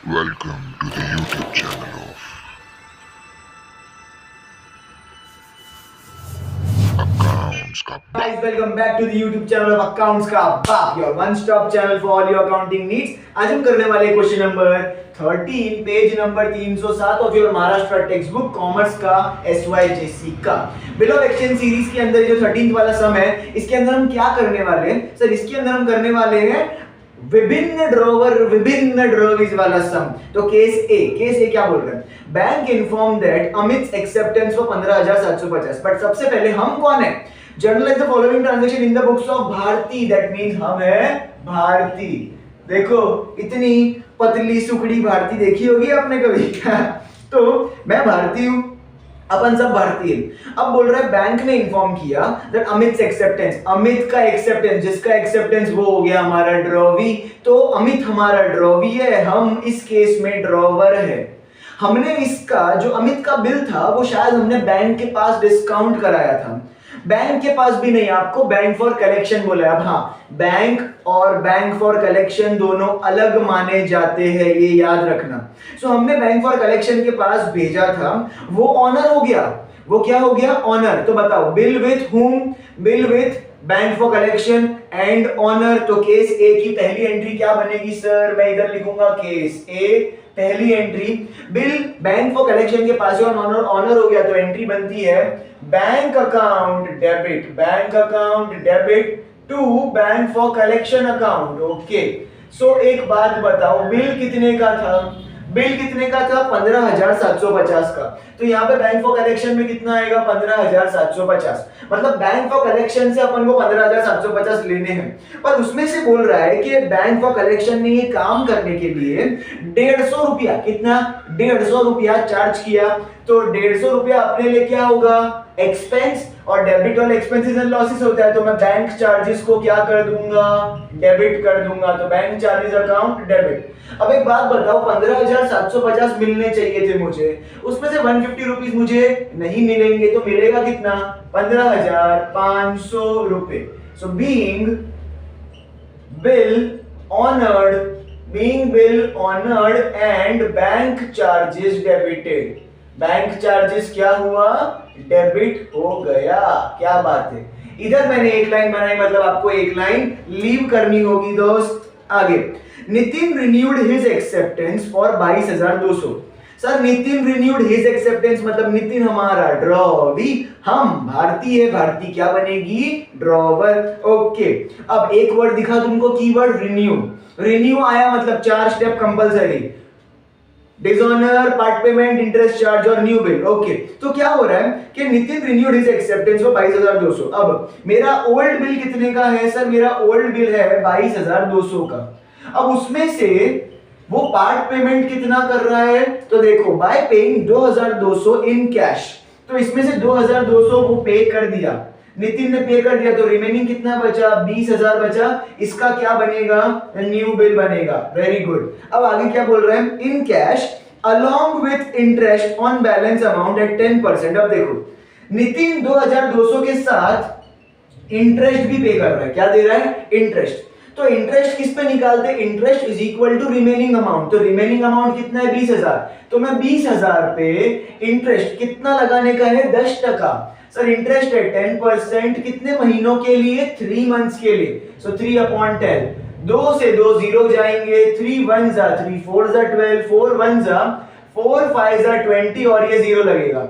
Welcome to the YouTube channel of Accounts का Guys, welcome back to the YouTube channel of Accounts का बाप, your one stop channel for all your accounting needs. आज हम करने वाले question number 13 page number 307 of your Maharashtra text book commerce का SYJC का bill of exchange series के अंदर जो 13th वाला सम है, इसके अंदर हम क्या करने वाले हैं सर? इसके अंदर हम करने वाले हैं विभिन्न ड्रॉवर्स वाला सम। तो केस ए क्या बोल रहे हैं? Bank inform that Amit acceptance for 15,750। But सबसे पहले हम कौन है? Journalise the following transaction in the books of Bharti, that means हम है भारती। देखो इतनी पतली सुखड़ी भारती देखी होगी आपने कभी? तो मैं भारती हूं, अपन सब भारतीय। अब बोल रहा है बैंक ने इन्फॉर्म किया दैट अमित एक्सेप्टेंस, अमित का एक्सेप्टेंस, जिसका एक्सेप्टेंस वो हो गया हमारा ड्रॉवी। तो अमित हमारा ड्रॉवी है, हम इस केस में ड्रॉवर है। हमने इसका जो अमित का बिल था वो शायद हमने बैंक के पास डिस्काउंट कराया था। बैंक के पास भी नहीं, आपको बैंक फॉर कलेक्शन बोला है। अब हाँ, बैंक और बैंक फॉर कलेक्शन दोनों अलग माने जाते हैं, ये याद रखना। सो हमने बैंक फॉर कलेक्शन के पास भेजा था, वो ऑनर हो गया। वो क्या हो गया? ऑनर। तो बताओ bill with whom? Bill with bank for collection and honour. तो केस ए की पहली एंट्री क्या बनेगी सर? मैं इधर लिखूंगा केस ए पहली entry, bill bank for collection के पास ऑनर ऑनर हो गया, तो एंट्री बनती है bank account debit, bank account debit to bank for collection account. Okay, so एक बात बताओ, बिल कितने का था? बिल कितने का था? 15,750 का। तो यहाँ पे बैंक फॉर कलेक्शन में कितना आएगा? 15,750। मतलब बैंक फॉर कलेक्शन से अपन को 15,750 लेने हैं, पर उसमें से बोल रहा है कि बैंक फॉर कलेक्शन ने ये काम करने के लिए 150 रुपया, कितना? 150 रुपया चार्ज किया। तो 150 रुपया अपने लिए क्या होगा? एक्सपेंस, और डेबिट और एक्सपेंसेस एंड लॉसेस होता है, तो मैं बैंक चार्जेस को क्या कर दूंगा? डेबिट कर दूंगा। तो बैंक चार्जेस अकाउंट डेबिट। अब एक बात बताओ, 15,750 मिलने चाहिए थे मुझे, उसमें से 150 रुपीज मुझे नहीं मिलेंगे, तो मिलेगा कितना? 15,500 रुपए। So being bill honoured and bank charges debited. Bank charges क्या हुआ? डेबिट हो गया। क्या बात है? इधर मैंने एक लाइन बनाई, मतलब आपको एक लाइन लीव करनी होगी दोस्त। आगे, Nitin renewed his acceptance for 22,200। Sir Nitin renewed his acceptance मतलब नितिन हमारा ड्रॉवी, हम भारती है, भारती क्या बनेगी? ड्रॉवर। ओके, अब एक वर्ड दिखा तुमको, कीवर्ड रिन्यू। रिन्यू आया मतलब 4 step compulsory, dishonour, part payment, interest charge और न्यू बिल। ओके, तो क्या हो रहा है कि Nitin renewed his acceptance for 22,200। अब मेरा ओल्ड बिल कितने का है सर? मेरा ओल्ड बिल है 22,200 का। अब उसमें से वो पार्ट पेमेंट कितना कर रहा है? तो देखो, बाय पेइंग 2,200 इन कैश, तो इसमें से 2,200 वो पे कर दिया, नितिन ने पे कर दिया, तो रिमेनिंग कितना बचा? 20,000 बचा। इसका क्या बनेगा? न्यू बिल बनेगा। Very good. अब आगे क्या बोल रहे हैं? In cash along with interest on balance amount at 10%। अब देखो, नितिन 2,200 के साथ इंटरेस्ट भी पे कर रहा है। क्या दे रहा है? इंटरेस्ट। तो इंटरेस्ट किस पे निकालते? Interest is equal to remaining amount. तो रिमेनिंग अमाउंट कितना है? 20,000। तो मैं 20,000 पे इंटरेस्ट कितना लगाने का है? 10%। सर इंटरेस्ट है 10%, कितने महीनों के लिए? 3 मंथ्स के लिए। सो 3/10, 2 से 2 जीरो जाएंगे, 3 1 जा 3, 4 जा 12, 4 1 जा 4, 5 जा 20 और ये जीरो लगेगा।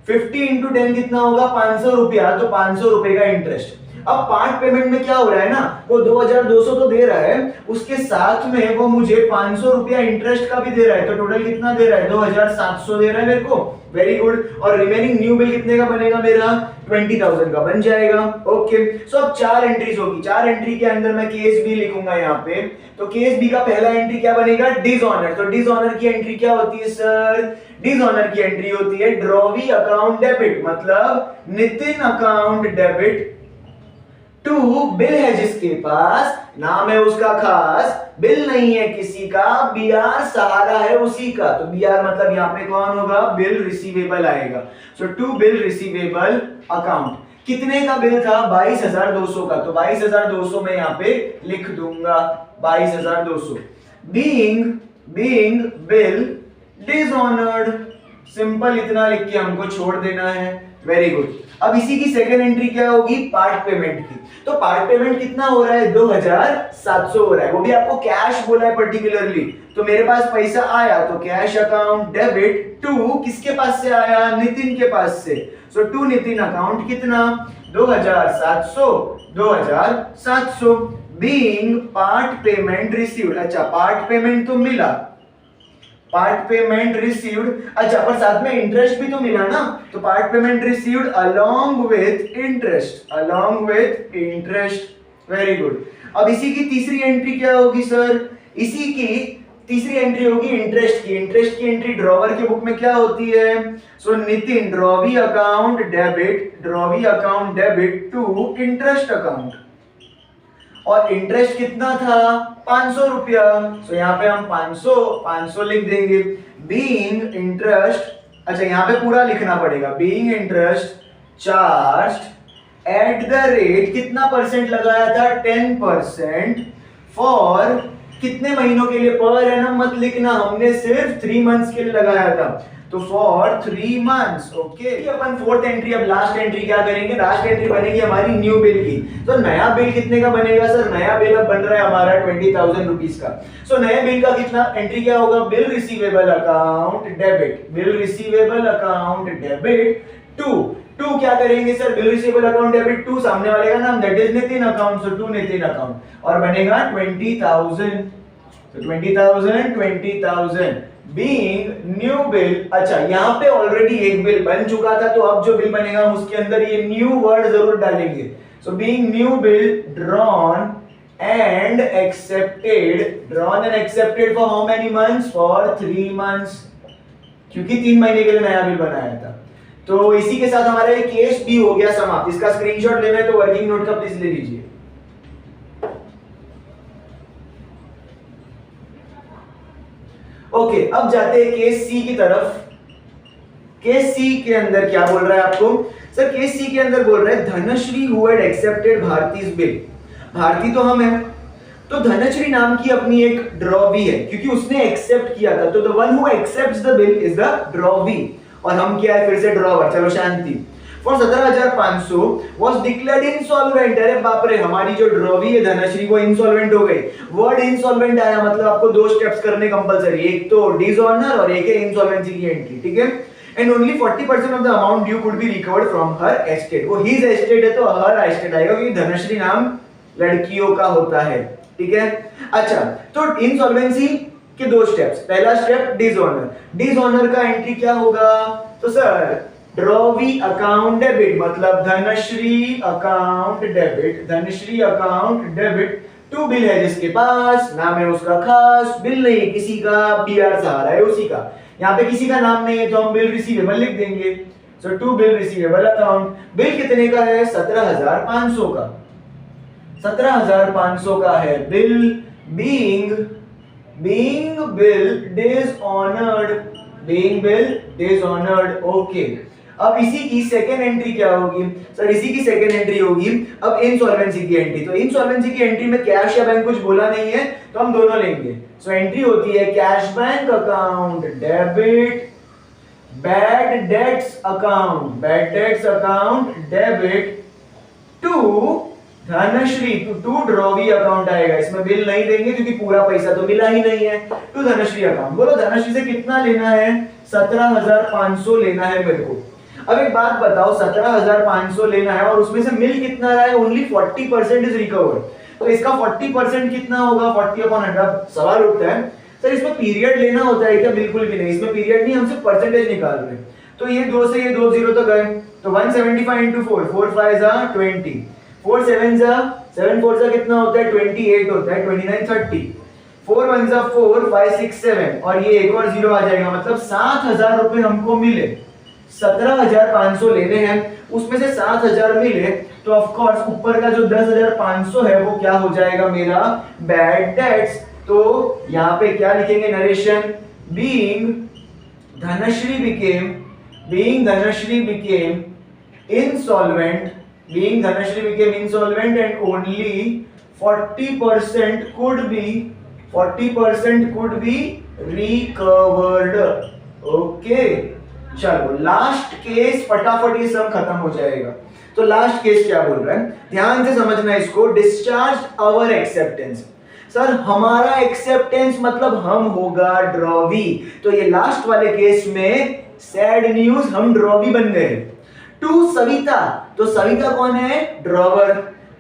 50 इंटू 10 कितना होगा? 500 रुपया। तो 500 रुपए का इंटरेस्ट। अब पार्ट पेमेंट में क्या हो रहा है ना, वो 2,200 तो दे रहा है, उसके साथ में वो मुझे 500 रुपया इंटरेस्ट का भी दे रहा है, तो टोटल कितना दे रहा है? 2,700 दे रहा है मेरे को। Very good. और रिमेनिंग न्यू बिल कितने का बनेगा मेरा? 20,000 का बन जाएगा। ओके, सो अब 4 एंट्रीज होगी। 4 एंट्री के अंदर मैं केस बी लिखूंगा यहाँ पे। तो केस बी का पहला एंट्री क्या बनेगा? डिसऑनर। तो डिसऑनर की एंट्री क्या होती है सर? डिसऑनर की एंट्री होती है ड्रॉवी अकाउंट डेबिट, मतलब Nitin account debit to bill है जिसके पास, नाम है उसका खास, बिल नहीं है किसी का, बीआर सहारा है उसी का। तो बीआर मतलब यहाँ पे कौन होगा? बिल रिसीवेबल आएगा। सो टू बिल रिसीवेबल अकाउंट। कितने का बिल था? 22,200 का। तो 22,200 में यहाँ पे लिख दूंगा 22,200। Being being bill dishonoured. Simple इतना लिख के हमको छोड़ देना है। Very good. अब इसी की सेकंड एंट्री क्या होगी, पार्ट पेमेंट की। तो पार्ट पेमेंट कितना हो रहा है, 2700 हो रहा है, वो भी आपको कैश बोला है पर्टिकुलरली। तो मेरे पास पैसा आया तो कैश अकाउंट डेबिट टू किसके पास से आया, नितिन के पास से। सो टू नितिन अकाउंट कितना 2700 2700 बीइंग पार्ट पेमेंट रिसीव्ड। अच्छा पार्ट पेमेंट तो मिला, पार्ट पेमेंट रिसीव्ड। अच्छा पर साथ में इंटरेस्ट भी तो मिला ना, तो part payment received along with interest, along with interest. Very good. अब इसी की तीसरी एंट्री क्या होगी सर, इसी की तीसरी एंट्री होगी इंटरेस्ट की। इंटरेस्ट की एंट्री ड्रॉवर के बुक में क्या होती है, so Nitin drawee account debit, drawee account debit to interest account. और इंटरेस्ट कितना था 500 रुपया। सो यहाँ पे हम 500 लिख देंगे। बीइंग इंटरेस्ट, अच्छा यहाँ पे पूरा लिखना पड़ेगा, being interest charged at the rate, कितना परसेंट लगाया था 10% फॉर कितने महीनों के लिए, पर एनम मत लिखना, हमने सिर्फ 3 मंथ्स के लिए लगाया था, तो for 3 months. Okay upon fourth entry, अब लास्ट एंट्री क्या करेंगे, लास्ट एंट्री बनेगी हमारी न्यू बिल की। तो नया बिल कितने का बनेगा सर, नया बिल अब बन रहा है हमारा 20,000 रुपीस का। सो नए बिल का कितना एंट्री क्या होगा, bill receivable account debit, bill receivable account debit to क्या करेंगे sir, bill receivable account debit to सामने वाले का नाम that is Nitin account, so to Nitin account और बनेगा 20,000। तो 20,000 बीइंग न्यू बिल। अच्छा यहाँ पे ऑलरेडी एक बिल बन चुका था, तो अब जो बिल बनेगा हम उसके अंदर ये न्यू वर्ड जरूर डालेंगे। So being new bill drawn and accepted, drawn and accepted for how many months, for 3 months, क्योंकि 3 महीने के लिए नया बिल बनाया था। तो इसी के साथ हमारा ये केस भी हो गया समाप्त। इसका स्क्रीनशॉट लेना है तो वर्किंग नोट का प्लीज ले लीजिए। ओके अब जाते हैं केस सी की तरफ। केस सी के अंदर क्या बोल रहा है आपको सर, केस सी के अंदर बोल रहा है Dhanshree who had accepted Bharti's bill. Bharti तो हम है, तो धनश्री नाम की अपनी एक ड्रॉवी है, क्योंकि उसने एक्सेप्ट किया था, तो the one who accepts the bill is the drawee, और हम क्या है फिर से ड्रॉवर। चलो Shanti. For 17,500 was declared insolvent. अरे बाप रे, हमारी जो ड्रॉवी है धनश्री वो इंसॉल्वेंट हो गई। वर्ड इंसॉल्वेंट आया मतलब आपको 2 स्टेप्स करने कंपलसरी, एक तो डिसऑनर और एक है इंसॉल्वेंसी की एंट्री, ठीक है। And only 40% of the amount due could be recovered from her estate. वो हिज एस्टेट है तो हर एस्टेट आएगा, क्योंकि धनश्री नाम लड़कियों का होता है, ठीक है। अच्छा तो इंसॉल्वेंसी के 2 स्टेप्स, पहला स्टेप डिसऑनर। डिसऑनर का एंट्री क्या होगा, तो सर ड्रॉवी अकाउंट डेबिट, मतलब Dhanashree account debit, Dhanashree account debit to bill है जिसके पास, नाम है उसका खास, बिल नहीं किसी का, बीआर सहारा है उसी का। यहाँ पे किसी का नाम नहीं है तो हम बिल रिसीवेबल लिख देंगे। So to bill receivable account. Bill कितने का है 17,500 का, 17,500 का है bill. Being bill dishonoured, being bill dishonoured. Okay अब इसी की सेकेंड एंट्री क्या होगी सर, इसी की सेकेंड एंट्री होगी अब इंसॉल्वेंसी की एंट्री। तो इंसॉल्वेंसी की एंट्री में कैश या बैंक कुछ बोला नहीं है तो हम दोनों लेंगे। सो एंट्री होती है cash bank account debit, bad debts account, bad debts account debit to Dhanashree, to drawee account आएगा, इसमें बिल नहीं देंगे क्योंकि पूरा पैसा तो मिला ही नहीं है। To Dhanashree account. बोलो धनश्री से कितना लेना है, 17,500 लेना है मेरे को। अब एक बात बताओ, 17,500 लेना है और उसमें से मिल कितना रहा है, ओनली 40% इज रिकवर्ड। तो इसका 40% कितना होगा, 40/100। सवाल उठता है सर इसमें पीरियड लेना होता है क्या, बिल्कुल भी नहीं, इसमें पीरियड नहीं, हम सिर्फ परसेंटेज निकाल रहे हैं। तो ये 2 से ये 2 0 तो गए, तो 175 into 4, 4 5 20, 4 7 7 4 कितना होता है 28 होता है, 29 30, 4 1 4 5 6 7 और ये एक और 0 आ जाएगा, मतलब 7,000 रुपए हमको मिले। 17,500 लेने हैं, उसमें से 7,000 मिले, तो ऑफ कोर्स ऊपर का जो 10,500 है वो क्या हो जाएगा मेरा बैड डेट्स। तो यहाँ पे क्या लिखेंगे narration, being Dhanashree became insolvent, being Dhanashri became insolvent and only 40% could be recovered. Okay, चलो लास्ट केस फटाफट ये सब खत्म हो जाएगा। तो लास्ट केस क्या बोल रहा है, ध्यान से समझना इसको। Discharge our acceptance. सर हमारा एक्सेप्टेंस मतलब हम होगा ड्रॉवी। तो ये लास्ट वाले केस में सैड न्यूज, हम ड्रॉवी बन गए। टू सविता, तो सविता कौन है, ड्रॉवर।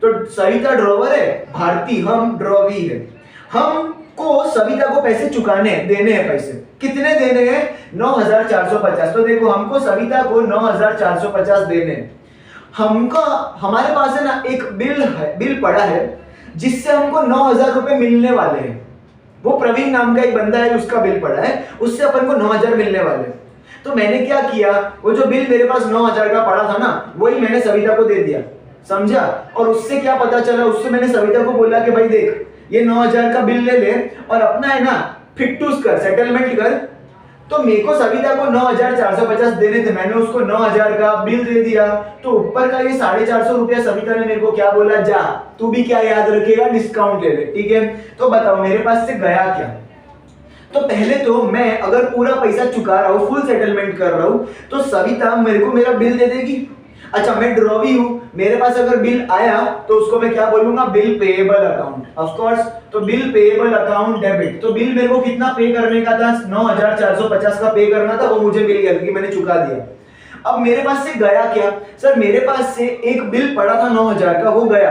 तो सविता ड्रॉवर है, भारती हम ड्रॉवी है। हमको सविता को पैसे चुकाने देने हैं। पैसे कितने देने हैं, 9450। तो देखो हमको सविता को 9450 देने हैं। हमका हमारे पास है ना एक बिल है, बिल पड़ा है जिससे हमको 9000 रुपए मिलने वाले हैं। वो प्रवीण नाम का एक बंदा है, उसका बिल पड़ा है, उससे अपन को 9000 मिलने वाले हैं। तो मैंने क्या किया, वो जो बिल मेरे पास 9000 का पड़ा था ना, वही मैंने सविता को दे दिया, समझा। और उससे क्या पता चला, उससे मैंने सविता को बोला कि भाई देख ये 9000 का बिल ले ले और अपना है ना फिटूस कर, सेटलमेंट कर। तो मेरे को सविता को 9450 देने थे, मैंने उसको 9000 का बिल दे दिया। तो ऊपर का ये 450 रुपया सविता ने मेरे को क्या बोला, जा तू भी क्या याद रखेगा, डिस्काउंट ले ले, ठीक है। तो बताओ मेरे पास से गया क्या। तो पहले तो मैं अगर पूरा पैसा चुका रहा हूं, फुल सेटलमेंट कर रहा हूं, तो सविता मेरे को मेरा बिल दे देगी। अच्छा मैं ड्रॉवी हूं, मेरे पास अगर बिल आया तो उसको मैं क्या बोलूंगा, bill payable account, of course. तो बिल पेएबल अकाउंट डेबिट। तो बिल मेरे को कितना पे करने का था, 9450 का पे करना था, वो मुझे मिल गया क्योंकि मैंने चुका दिया। अब मेरे पास से गया क्या, सर मेरे पास से एक बिल पड़ा था 9000 का, वो गया।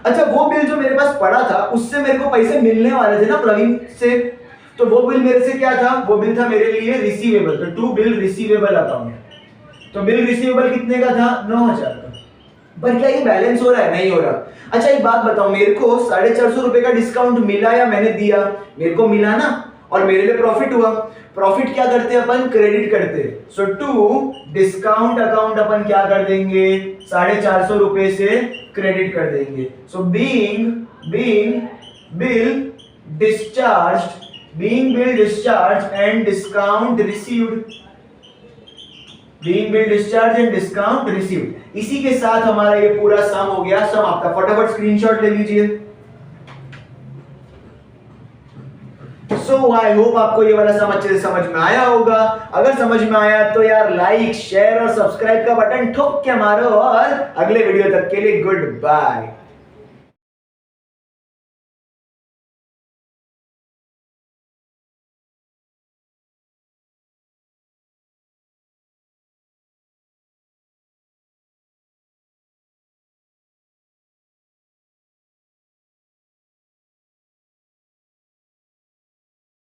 अच्छा वो बिल जो मेरे पास पड़ा था उससे मेरे को पैसे मिलने वाले थे ना प्रवीण से। तो वो बिल मेरे से क्या था, वो बिल था मेरे लिए रिसीवेबल। तो टू बिल रिसीवेबल अकाउंट। तो बिल रिसीवेबल कितने का था, 9000 का। पर क्या ये बैलेंस हो रहा है, नहीं हो रहा। अच्छा एक बात बताओ, मेरे को 450 रुपए का डिस्काउंट मिला या मैंने दिया, मेरे को मिला ना, और मेरे लिए प्रॉफिट हुआ। प्रॉफिट क्या करते हैं अपन, क्रेडिट करते हैं। सो टू डिस्काउंट अकाउंट अपन क्या कर देंगे, 450 रुपए से क्रेडिट कर देंगे। So being bill discharged, being bill discharged and discount received, being bill discharged and discount received। इसी के साथ हमारा ये पूरा सम हो गया। सम आपका फटाफट स्क्रीनशॉट ले लीजिए। सो आई होप आपको ये वाला सम अच्छे से समझ में आया होगा। अगर समझ में आया तो यार लाइक शेयर और सब्सक्राइब का बटन ठोक के मारो, और अगले वीडियो तक के लिए गुड बाय।